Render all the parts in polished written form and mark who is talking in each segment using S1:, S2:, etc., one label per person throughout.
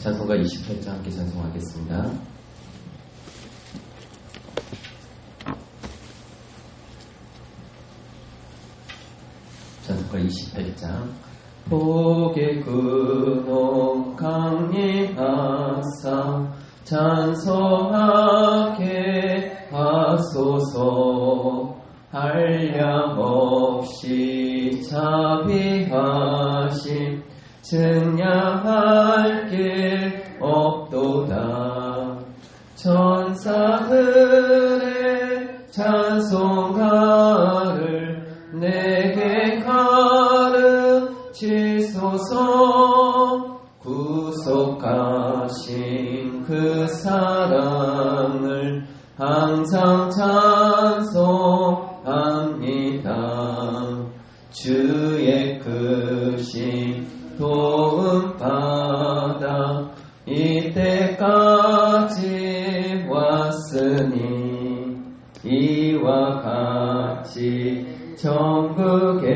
S1: 찬송가 28장 함께 찬송하겠습니다. 찬송가 28장. 복의 근원 강림하사 찬송하게 하소서. 한량없이 자비하심 증량할 길 없도다. 천사들의 찬송가를 내게 가르치소서. 구속하신 그 사랑을 항상 찬송합니다. 주의 크신 도움 받아 이때까지 왔으니 이와 같이 천국에도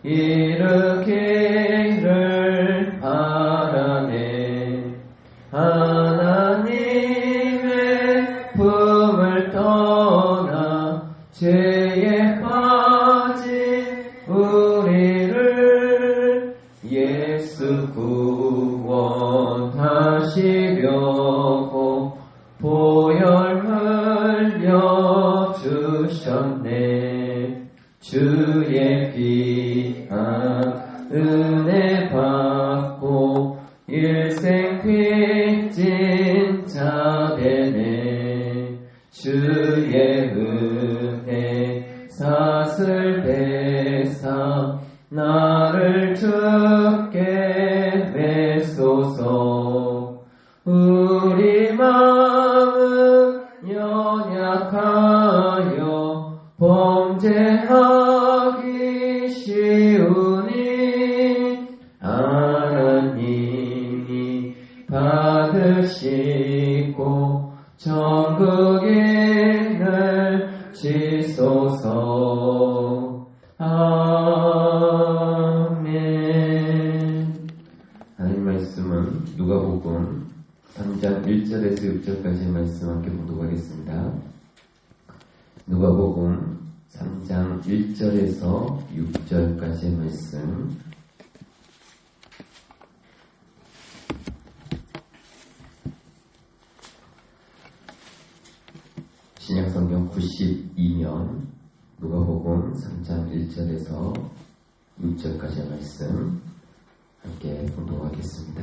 S1: 이르기를 바라네. 하나님의 품을 떠나 죄에 빠진 우리를 예수 구원하시려고 보혈 흘려주셨네. 주의 귀한 은혜 받고 일생 빚진 자 되네. 주의 은혜 사슬 대사 나를 주께 메소서. 우리 마음 연약하여 범죄하기 쉬우니 하나님이 받으시고 천국인을 지소서. 아멘. 하나님 말씀은 누가복음 3장 1절에서 6절까지의 말씀 함께 봉독하겠습니다. 누가복음 3장 1절에서 6절까지의 말씀. 신약성경 92면 누가복음 3장 1절에서 6절까지의 말씀 함께 봉독하겠습니다.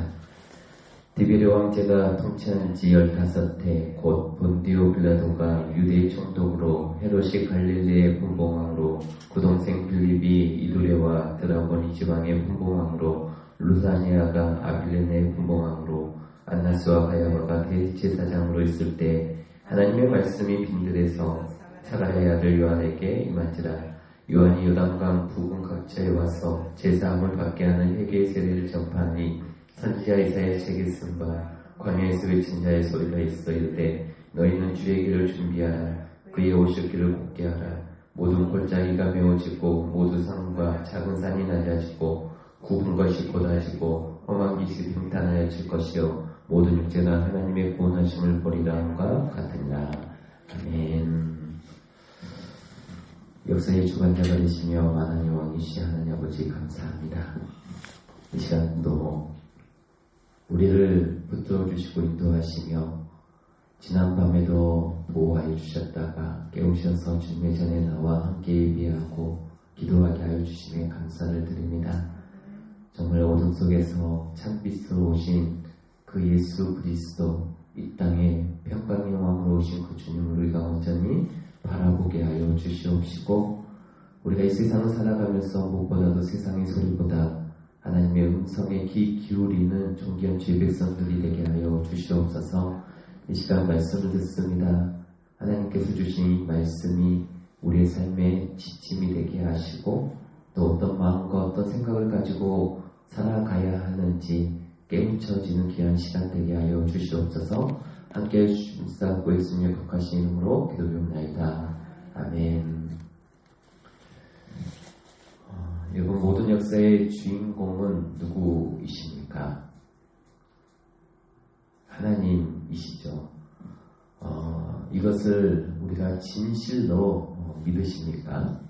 S1: 디베르 왕제가 통치한 지 15해 곧 본디오 빌라도가 유대의 총독으로 헤롯이 갈릴리의 분봉왕으로 구동생 빌립이 이두레와 드라고니 지방의 분봉왕으로 루사니아가 아빌레네의 분봉왕으로 안나스와 가야바가 대제사장으로 있을 때 하나님의 말씀이 빈들에서 사라의 아들 요한에게 임한지라. 요한이 요단강 부근 각처에 와서 제사함을 받게 하는 회개의 세례를 전파하니 선지자 이사야의 책에 쓴 바 광야에서 외친 자의 소리가 있어 이르되 너희는 주의 길을 준비하라. 그의 오실 길을 곱게 하라. 모든 골짜기가 메워지고 모두 산과 작은 산이 낮아지고 굽은 것이 곧아지고 험한 빛이 평탄하여질 것이요 모든 육체가 하나님의 구원하심을 보리라 함과 같으니라. 아멘. 역사의 주관자가 되시며 만왕의 왕이시 하나님 아버지 감사합니다. 이 시간도 우리를 붙들어 주시고 인도하시며 지난밤에도 보호하여 주셨다가 깨우셔서 주님의 전에 나와 함께 예비하고 기도하게 하여 주심에 감사를 드립니다. 정말 어둠 속에서 찬빛으로 오신 그 예수 그리스도, 이 땅에 평강의 왕으로 오신 그 주님을 우리가 온전히 바라보게 하여 주시옵시고, 우리가 이 세상을 살아가면서 무엇보다도 세상의 소리보다 하나님의 음성에 귀 기울이는 존귀한 주의 백성들이 되게 하여 주시옵소서. 이 시간 말씀을 듣습니다. 하나님께서 주신 이 말씀이 우리의 삶의 지침이 되게 하시고 또 어떤 마음과 어떤 생각을 가지고 살아가야 하는지 깨우쳐지는 귀한 시간 되게 하여 주시옵소서. 함께 해주시옵소서. 예수님의 거룩하신 이름으로 기도드립니다. 아멘. 여러분, 모든 역사의 주인공은 누구이십니까? 이것을 우리가 진실로 믿으십니까?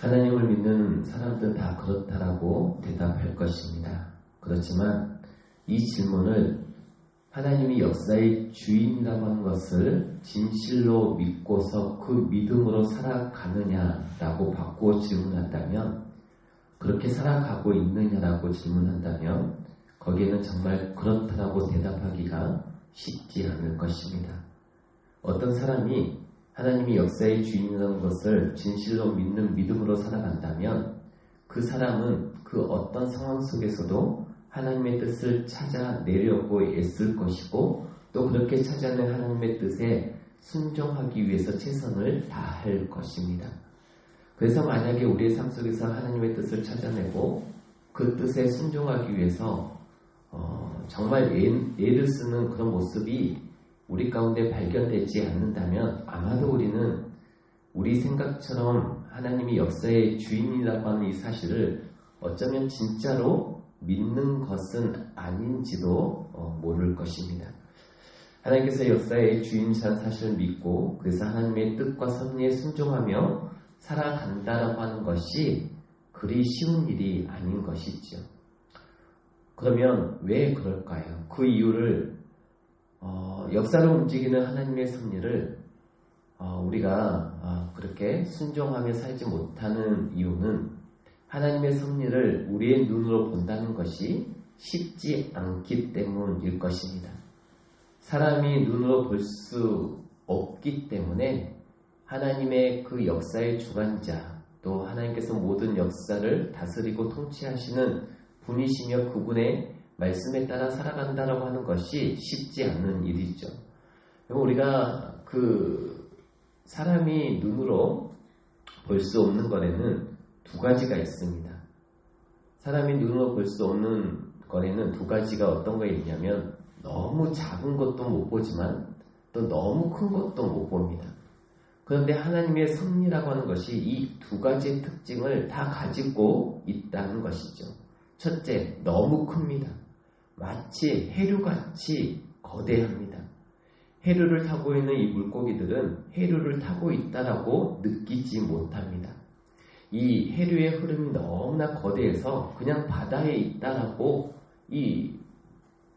S1: 하나님을 믿는 사람들은 다 그렇다라고 대답할 것입니다. 그렇지만 이 질문을 하나님이 역사의 주인이라고 하는 것을 진실로 믿고서 그 믿음으로 살아가느냐라고 바꾸어 질문한다면, 그렇게 살아가고 있느냐라고 질문한다면 거기에는 정말 그렇다라고 대답하기가 쉽지 않을 것입니다. 어떤 사람이 하나님이 역사의 주인이라는 것을 진실로 믿는 믿음으로 살아간다면 그 사람은 그 어떤 상황 속에서도 하나님의 뜻을 찾아내려고 애쓸 것이고, 또 그렇게 찾아낸 하나님의 뜻에 순종하기 위해서 최선을 다할 것입니다. 그래서 만약에 우리의 삶 속에서 하나님의 뜻을 찾아내고 그 뜻에 순종하기 위해서 정말 애를 쓰는 그런 모습이 우리 가운데 발견되지 않는다면, 아마도 우리는 우리 생각처럼 하나님이 역사의 주인이라고 하는 이 사실을 어쩌면 진짜로 믿는 것은 아닌지도 모를 것입니다. 하나님께서 역사의 주인이라는 사실을 믿고 그래서 하나님의 뜻과 섭리에 순종하며 살아간다라고 하는 것이 그리 쉬운 일이 아닌 것이죠. 그러면 왜 그럴까요? 그 이유를 역사를 움직이는 하나님의 섭리를 우리가 그렇게 순종하며 살지 못하는 이유는 하나님의 섭리를 우리의 눈으로 본다는 것이 쉽지 않기 때문일 것입니다. 사람이 눈으로 볼 수 없기 때문에 하나님의 그 역사의 주관자, 또 하나님께서 모든 역사를 다스리고 통치하시는 분이시며 그분의 말씀에 따라 살아간다라고 하는 것이 쉽지 않는 일이죠. 우리가 그 사람이 눈으로 볼 수 없는 것에는 두 가지가 있습니다. 사람이 눈으로 볼 수 없는 것에는 두 가지가 어떤 게 있냐면, 너무 작은 것도 못 보지만 또 너무 큰 것도 못 봅니다. 그런데 하나님의 섭리라고 하는 것이 이 두 가지의 특징을 다 가지고 있다는 것이죠. 첫째, 너무 큽니다. 마치 해류같이 거대합니다. 해류를 타고 있는 이 물고기들은 해류를 타고 있다라고 느끼지 못합니다. 이 해류의 흐름이 너무나 거대해서 그냥 바다에 있다라고 이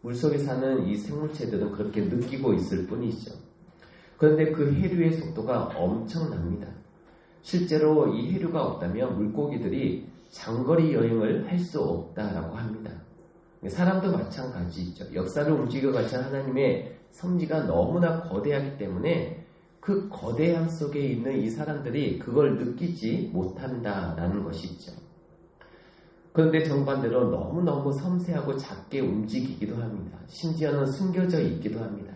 S1: 물속에 사는 이 생물체들은 그렇게 느끼고 있을 뿐이죠. 그런데 그 해류의 속도가 엄청납니다. 실제로 이 해류가 없다면 물고기들이 장거리 여행을 할 수 없다라고 합니다. 사람도 마찬가지죠. 역사를 움직여가신 하나님의 섭리가 너무나 거대하기 때문에 그 거대함 속에 있는 이 사람들이 그걸 느끼지 못한다라는 것이죠. 그런데 정반대로 너무너무 섬세하고 작게 움직이기도 합니다. 심지어는 숨겨져 있기도 합니다.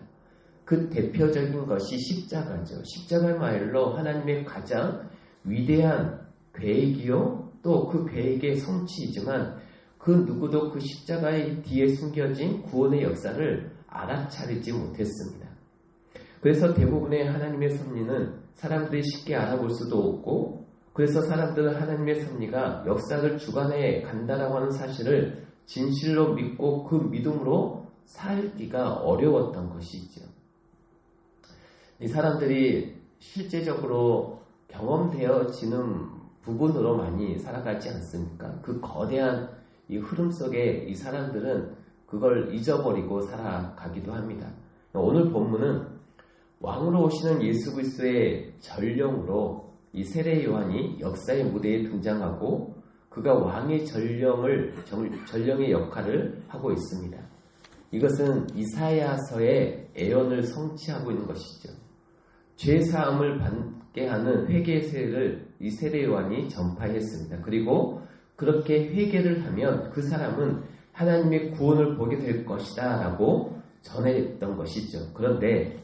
S1: 그 대표적인 것이 십자가죠. 십자가야말로 하나님의 가장 위대한 계획이요, 또 그 계획의 성취이지만 그 누구도 그 십자가의 뒤에 숨겨진 구원의 역사를 알아차리지 못했습니다. 그래서 대부분의 하나님의 섭리는 사람들이 쉽게 알아볼 수도 없고, 그래서 사람들은 하나님의 섭리가 역사를 주관해 간다라고 하는 사실을 진실로 믿고 그 믿음으로 살기가 어려웠던 것이죠. 이 사람들이 실제적으로 경험되어지는 부분으로 많이 살아가지 않습니까? 그 거대한 이 흐름 속에 이 사람들은 그걸 잊어버리고 살아가기도 합니다. 오늘 본문은 왕으로 오시는 예수 그리스도의 전령으로 이 세례 요한이 역사의 무대에 등장하고 그가 왕의 전령의 역할을 하고 있습니다. 이것은 이사야서의 예언을 성취하고 있는 것이죠. 죄사함을 받게 하는 회개의 세례를 이 세례 요한이 전파했습니다. 그리고 그렇게 회개를 하면 그 사람은 하나님의 구원을 보게 될 것이다 라고 전했던 것이죠. 그런데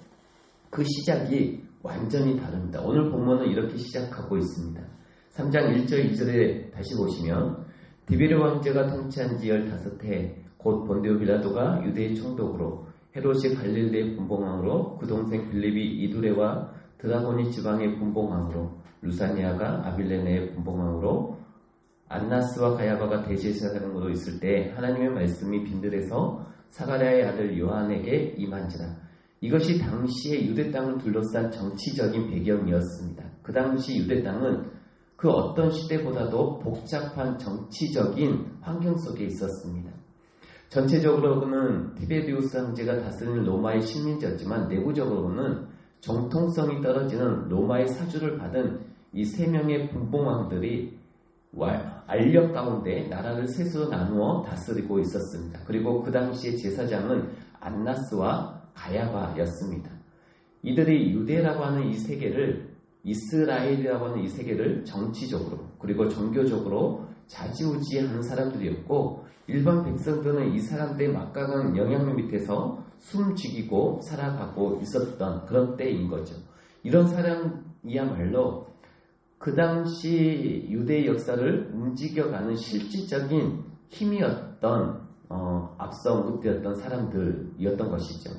S1: 그 시작이 완전히 다릅니다. 오늘 본문은 이렇게 시작하고 있습니다. 3장 1절 2절에 다시 보시면, 디베르 왕제가 통치한 지 15해 곧 본디오 빌라도가 유대의 총독으로, 헤롯이 갈릴리의 분봉왕으로, 그 동생 빌립이 이두레와 드라고니 지방의 분봉왕으로, 루사니아가 아빌레네의 분봉왕으로, 안나스와 가야바가 대제사장으로 있을 때 하나님의 말씀이 빈들에서 사가랴의 아들 요한에게 임한지라. 이것이 당시의 유대 땅을 둘러싼 정치적인 배경이었습니다. 그 당시 유대 땅은 그 어떤 시대보다도 복잡한 정치적인 환경 속에 있었습니다. 전체적으로는 티베리우스 황제가 다스리는 로마의 식민지였지만 내부적으로는 정통성이 떨어지는 로마의 사주를 받은 이 세 명의 분봉왕들이 알력 가운데 나라를 셋으로 나누어 다스리고 있었습니다. 그리고 그 당시의 제사장은 안나스와 가야바였습니다. 이들이 유대라고 하는 이 세계를, 이스라엘이라고 하는 이 세계를 정치적으로 그리고 종교적으로 좌지우지하는 사람들이었고, 일반 백성들은 이 사람들의 막강한 영향력 밑에서 숨죽이고 살아가고 있었던 그런 때인 거죠. 이런 사람이야말로 그 당시 유대의 역사를 움직여가는 실질적인 힘이었던 앞서 언급되었던 사람들이었던 것이죠.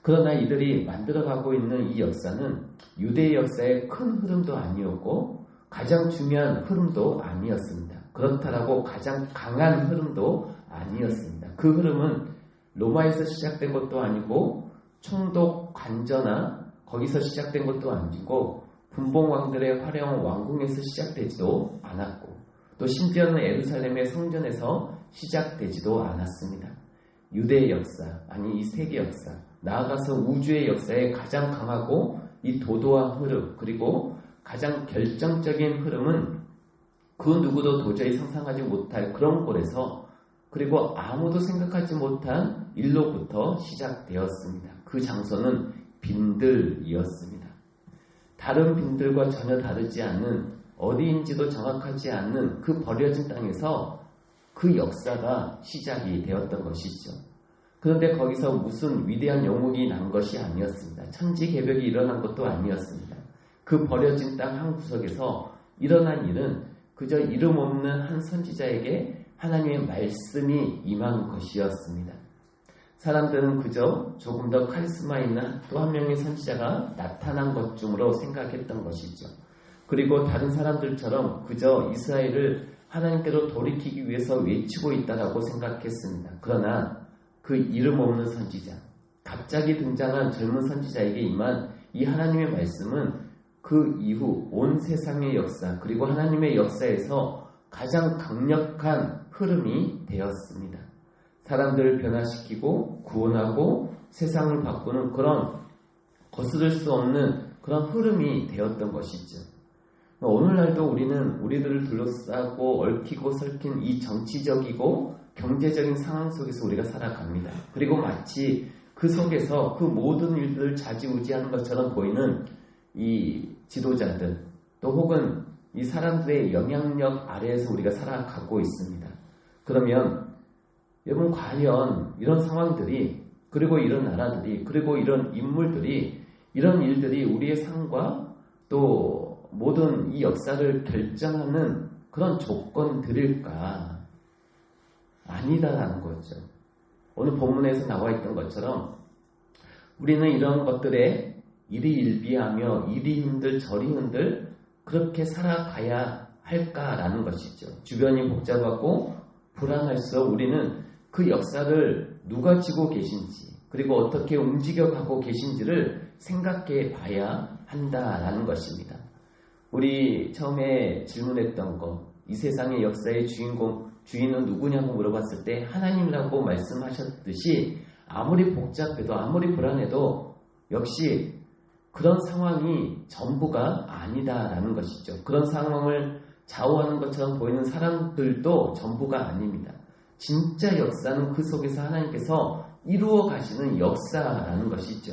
S1: 그러나 이들이 만들어가고 있는 이 역사는 유대의 역사의 큰 흐름도 아니었고 가장 중요한 흐름도 아니었습니다. 그렇다라고 가장 강한 흐름도 아니었습니다. 그 흐름은 로마에서 시작된 것도 아니고 총독 관저나 거기서 시작된 것도 아니고 분봉왕들의 화려한 왕궁에서 시작되지도 않았고 또 심지어는 예루살렘의 성전에서 시작되지도 않았습니다. 유대의 역사, 아니 이 세계 역사, 나아가서 우주의 역사에 가장 강하고 이 도도한 흐름, 그리고 가장 결정적인 흐름은 그 누구도 도저히 상상하지 못할 그런 곳에서, 그리고 아무도 생각하지 못한 일로부터 시작되었습니다. 그 장소는 빈들이었습니다. 다른 빈들과 전혀 다르지 않는, 어디인지도 정확하지 않는 그 버려진 땅에서 그 역사가 시작이 되었던 것이죠. 그런데 거기서 무슨 위대한 영웅이 난 것이 아니었습니다. 천지개벽이 일어난 것도 아니었습니다. 그 버려진 땅 한 구석에서 일어난 일은 그저 이름 없는 한 선지자에게 하나님의 말씀이 임한 것이었습니다. 사람들은 그저 조금 더 카리스마 있는 또 한 명의 선지자가 나타난 것쯤으로 생각했던 것이죠. 그리고 다른 사람들처럼 그저 이스라엘을 하나님께로 돌이키기 위해서 외치고 있다라고 생각했습니다. 그러나 그 이름 없는 선지자, 갑자기 등장한 젊은 선지자에게 임한 이 하나님의 말씀은 그 이후 온 세상의 역사, 그리고 하나님의 역사에서 가장 강력한 흐름이 되었습니다. 사람들을 변화시키고 구원하고 세상을 바꾸는 그런 거스를 수 없는 그런 흐름이 되었던 것이죠. 오늘날도 우리는 우리들을 둘러싸고 얽히고 설킨 이 정치적이고 경제적인 상황 속에서 우리가 살아갑니다. 그리고 마치 그 속에서 그 모든 일들을 좌지우지하는 것처럼 보이는 이 지도자들, 또 혹은 이 사람들의 영향력 아래에서 우리가 살아가고 있습니다. 그러면 여러분, 과연 이런 상황들이, 그리고 이런 나라들이, 그리고 이런 인물들이, 이런 일들이 우리의 삶과 또 모든 이 역사를 결정하는 그런 조건들일까? 아니다라는 거죠. 오늘 본문에서 나와 있던 것처럼 우리는 이런 것들에 이리 일비하며 이리 흔들 저리 흔들 그렇게 살아가야 할까라는 것이죠. 주변이 복잡하고 불안할수록 우리는 그 역사를 누가 지고 계신지, 그리고 어떻게 움직여가고 계신지를 생각해 봐야 한다라는 것입니다. 우리 처음에 질문했던 것, 이 세상의 역사의 주인은 누구냐고 물어봤을 때 하나님이라고 말씀하셨듯이 아무리 복잡해도 아무리 불안해도 역시 그런 상황이 전부가 아니다라는 것이죠. 그런 상황을 좌우하는 것처럼 보이는 사람들도 전부가 아닙니다. 진짜 역사는 그 속에서 하나님께서 이루어 가시는 역사라는 것이죠.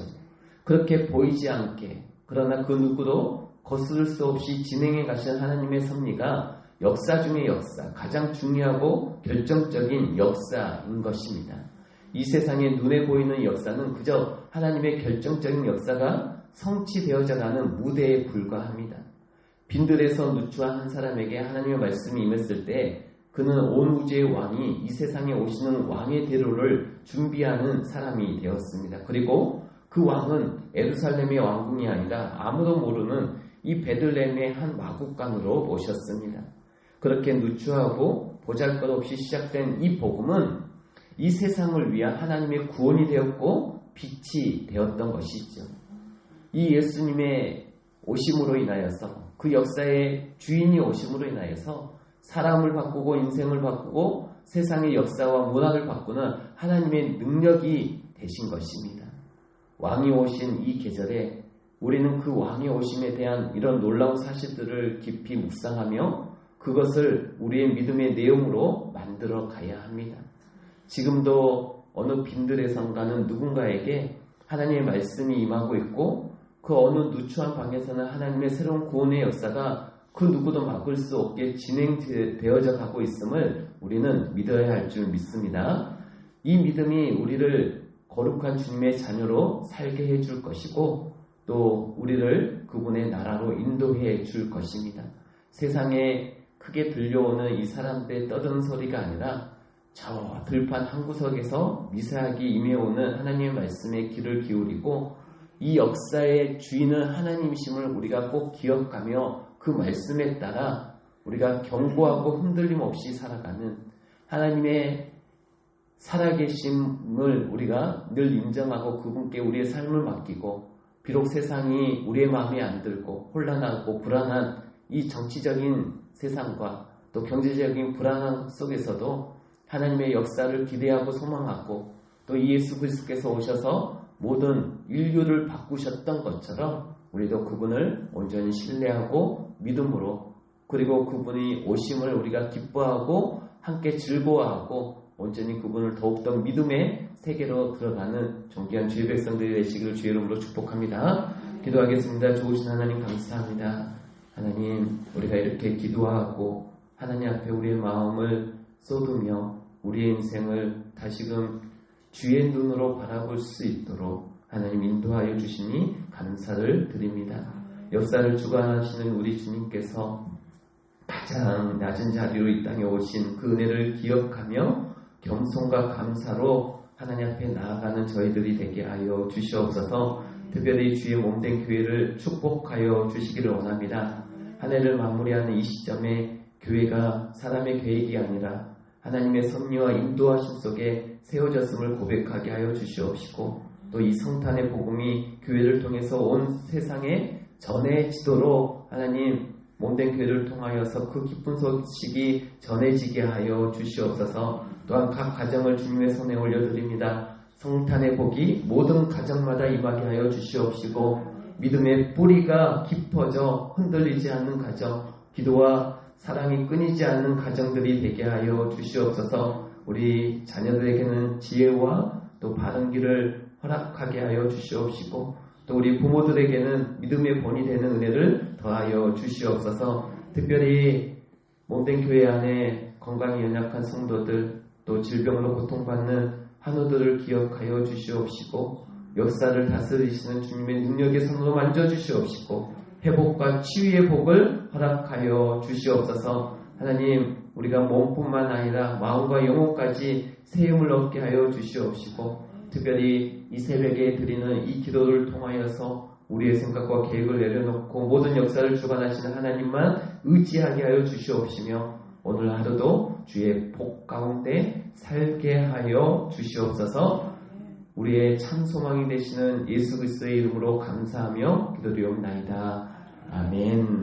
S1: 그렇게 보이지 않게, 그러나 그 누구도 거스를 수 없이 진행해 가시는 하나님의 섭리가 역사 중의 역사, 가장 중요하고 결정적인 역사인 것입니다. 이 세상에 눈에 보이는 역사는 그저 하나님의 결정적인 역사가 성취되어져 가는 무대에 불과합니다. 빈들에서 누추한 한 사람에게 하나님의 말씀이 임했을 때 그는 온 우주의 왕이 이 세상에 오시는 왕의 대로를 준비하는 사람이 되었습니다. 그리고 그 왕은 예루살렘의 왕궁이 아니라 아무도 모르는 이 베들레헴의 한 마국간으로 오셨습니다. 그렇게 누추하고 보잘것없이 시작된 이 복음은 이 세상을 위한 하나님의 구원이 되었고 빛이 되었던 것이죠. 이 예수님의 오심으로 인하여서 그 역사의 주인이 오심으로 인하여서 사람을 바꾸고 인생을 바꾸고 세상의 역사와 문화를 바꾸는 하나님의 능력이 되신 것입니다. 왕이 오신 이 계절에 우리는 그 왕의 오심에 대한 이런 놀라운 사실들을 깊이 묵상하며 그것을 우리의 믿음의 내용으로 만들어 가야 합니다. 지금도 어느 빈들에선가는 누군가에게 하나님의 말씀이 임하고 있고 그 어느 누추한 방에서는 하나님의 새로운 구원의 역사가 그 누구도 막을 수 없게 진행되어져 가고 있음을 우리는 믿어야 할 줄 믿습니다. 이 믿음이 우리를 거룩한 주님의 자녀로 살게 해줄 것이고 또 우리를 그분의 나라로 인도해 줄 것입니다. 세상에 크게 들려오는 이 사람들의 떠드는 소리가 아니라 저 들판 한 구석에서 미세하게 임해오는 하나님의 말씀에 귀를 기울이고 이 역사의 주인은 하나님이심을 우리가 꼭 기억하며 그 말씀에 따라 우리가 견고하고 흔들림 없이 살아가는 하나님의 살아계심을 우리가 늘 인정하고 그분께 우리의 삶을 맡기고 비록 세상이 우리의 마음에 안 들고 혼란하고 불안한 이 정치적인 세상과 또 경제적인 불안함 속에서도 하나님의 역사를 기대하고 소망하고 또 예수 그리스도께서 오셔서 모든 인류를 바꾸셨던 것처럼 우리도 그분을 온전히 신뢰하고 믿음으로 그리고 그분이 오심을 우리가 기뻐하고 함께 즐거워하고 온전히 그분을 더욱더 믿음의 세계로 들어가는 존귀한 주의 백성들이 되시기를 주의 이름으로 축복합니다. 기도하겠습니다. 좋으신 하나님 감사합니다. 하나님 우리가 이렇게 기도하고 하나님 앞에 우리의 마음을 쏟으며 우리의 인생을 다시금 주의 눈으로 바라볼 수 있도록 하나님 인도하여 주시니 감사를 드립니다. 역사를 주관하시는 우리 주님께서 가장 낮은 자리로 이 땅에 오신 그 은혜를 기억하며 겸손과 감사로 하나님 앞에 나아가는 저희들이 되게 하여 주시옵소서. 특별히 주의 몸된 교회를 축복하여 주시기를 원합니다. 한 해를 마무리하는 이 시점에 교회가 사람의 계획이 아니라 하나님의 섭리와 인도하심 속에 세워졌음을 고백하게 하여 주시옵시고 또 이 성탄의 복음이 교회를 통해서 온 세상에 전해지도록 하나님 몸된 교회를 통하여서 그 기쁜 소식이 전해지게 하여 주시옵소서. 또한 각 가정을 주님의 손에 올려드립니다. 성탄의 복이 모든 가정마다 임하게 하여 주시옵시고 믿음의 뿌리가 깊어져 흔들리지 않는 가정, 기도와 사랑이 끊이지 않는 가정들이 되게 하여 주시옵소서. 우리 자녀들에게는 지혜와 또 바른 길을 허락하게 하여 주시옵시고 또 우리 부모들에게는 믿음의 본이 되는 은혜를 더하여 주시옵소서. 특별히 몸된 교회 안에 건강이 연약한 성도들 또 질병으로 고통받는 환우들을 기억하여 주시옵시고 역사를 다스리시는 주님의 능력의 손으로 만져주시옵시고 회복과 치유의 복을 허락하여 주시옵소서. 하나님 우리가 몸뿐만 아니라 마음과 영혼까지 세움을 얻게 하여 주시옵시고 특별히 이 새벽에 드리는 이 기도를 통하여서 우리의 생각과 계획을 내려놓고 모든 역사를 주관하시는 하나님만 의지하게 하여 주시옵시며 오늘 하루도 주의 복 가운데 살게 하여 주시옵소서. 우리의 참 소망이 되시는 예수 그리스도의 이름으로 감사하며 기도드리옵나이다. 아멘.